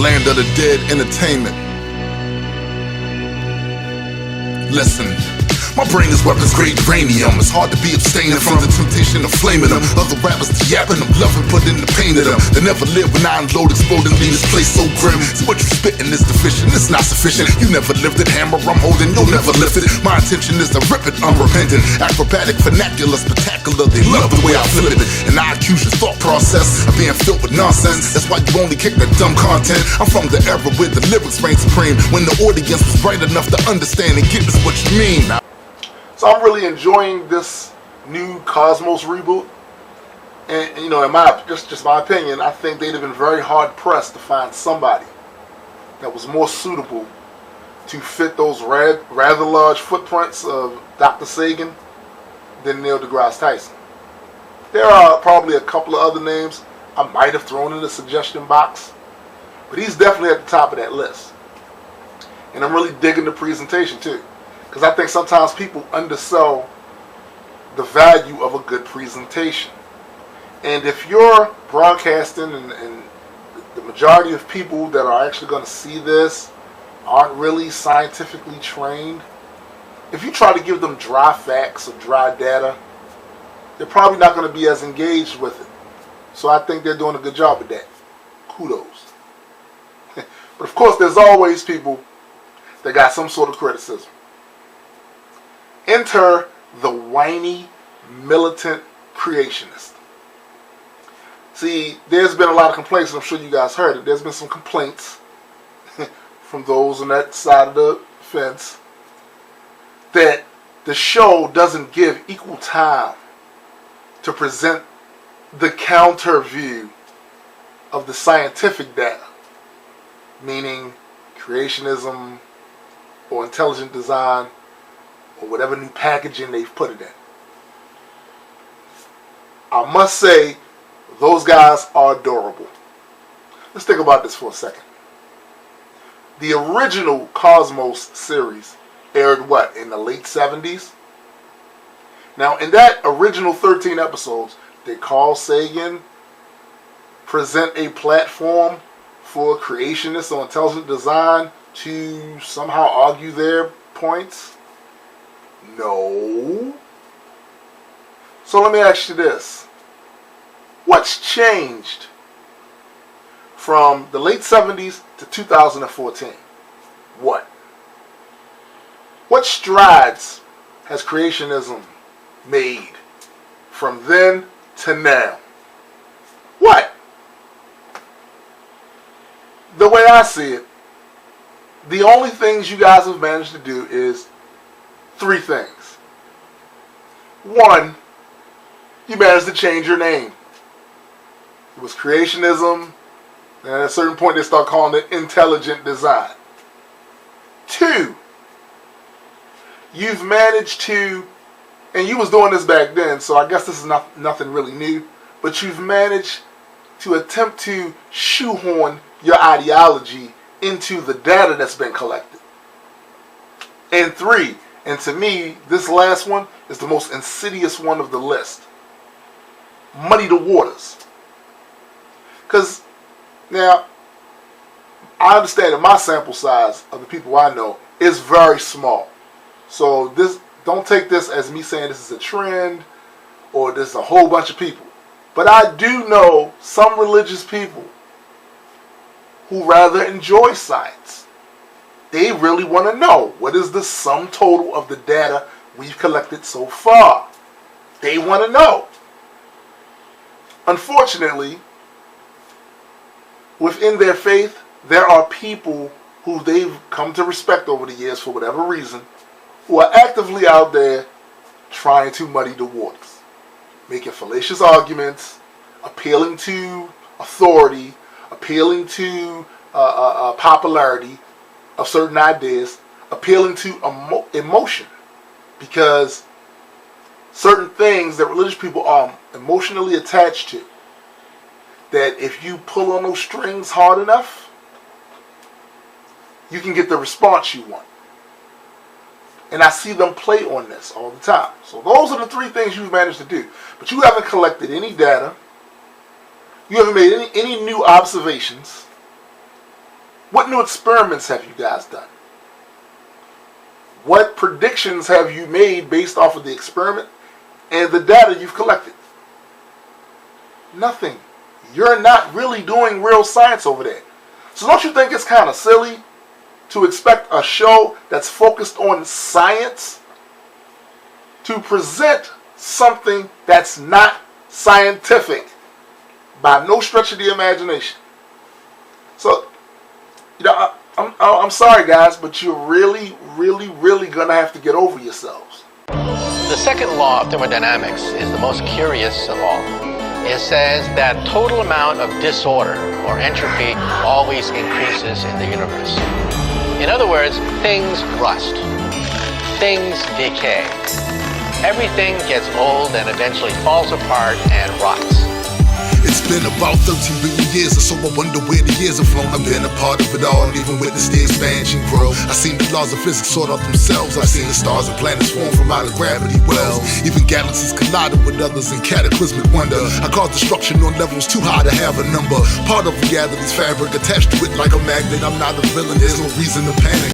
land of the dead entertainment. Listen. My brain is weapons grade uranium. It's hard to be abstaining from the temptation of flaming them. Other rappers yapping them, loving, putting the pain in them. They never live when I unload, exploding, leave this place so grim. See what you spitting is deficient, it's not sufficient. You never lifted, hammer I'm holding, you'll never lift it. My intention is to rip it, unrepentant. Acrobatic, vernacular, spectacular. They love the way I flip it. And I accuse your thought process of being filled with nonsense. That's why you only kick the dumb content. I'm from the era where the lyrics reign supreme, when the audience was bright enough to understand and get us what you mean. So I'm really enjoying this new Cosmos reboot, and you know, in my just my opinion, I think they'd have been very hard pressed to find somebody that was more suitable to fit those rather large footprints of Dr. Sagan than Neil deGrasse Tyson. There are probably a couple of other names I might have thrown in the suggestion box, but he's definitely at the top of that list. And I'm really digging the presentation too. Because I think sometimes people undersell the value of a good presentation. And if you're broadcasting and the majority of people that are actually going to see this aren't really scientifically trained, if you try to give them dry facts or dry data, they're probably not going to be as engaged with it. So I think they're doing a good job with that. Kudos. But of course, there's always people that got some sort of criticism. Enter the whiny, militant creationist. See, there's been a lot of complaints, and I'm sure you guys heard it. There's been some complaints from those on that side of the fence that the show doesn't give equal time to present the counter view of the scientific data, meaning creationism or intelligent design, or whatever new packaging they've put it in. I must say, those guys are adorable. Let's think about this for a second. The original Cosmos series aired what, in the late 70s? Now, in that original 13 episodes, did Carl Sagan present a platform for creationists or intelligent design to somehow argue their points? No. So let me ask you this. What's changed from the late 70s to 2014? What? What strides has creationism made from then to now? What? The way I see it, the only things you guys have managed to do is three things. One, you managed to change your name. It was creationism, and at a certain point they start calling it intelligent design. Two, you've managed to, and you was doing this back then, so I guess this is nothing really new, but you've managed to attempt to shoehorn your ideology into the data that's been collected. And three, and to me, this last one is the most insidious one of the list. Muddy the waters. Because, now, I understand that my sample size of the people I know is very small. So this, don't take this as me saying this is a trend or this is a whole bunch of people. But I do know some religious people who rather enjoy science. They really want to know what is the sum total of the data we've collected so far. They want to know. Unfortunately, within their faith, there are people who they've come to respect over the years for whatever reason, who are actively out there trying to muddy the waters, making fallacious arguments, appealing to authority, appealing to popularity of certain ideas, appealing to emotion, because certain things that religious people are emotionally attached to, that if you pull on those strings hard enough, you can get the response you want. And I see them play on this all the time. So those are the three things you've managed to do. But you haven't collected any data. You haven't made any new observations. What new experiments have you guys done? What predictions have you made based off of the experiment and the data you've collected? Nothing. You're not really doing real science over there. So don't you think it's kind of silly to expect a show that's focused on science to present something that's not scientific by no stretch of the imagination? So, I'm sorry guys, but you're really gonna have to get over yourselves. The second law of thermodynamics is the most curious of all. It says that total amount of disorder or entropy always increases in the universe. In other words, things rust, things decay. Everything gets old and eventually falls apart and rots. It's been about 13 billion years, and so I wonder where the years have flown. I've been a part of it all, and even witnessed the expansion grow. I've seen the laws of physics sort out themselves. I've seen the stars and planets form from out of gravity wells. Even galaxies collided with others in cataclysmic wonder. I caused destruction on levels too high to have a number. Part of reality's fabric attached to it like a magnet. I'm not a villain, there's no reason to panic.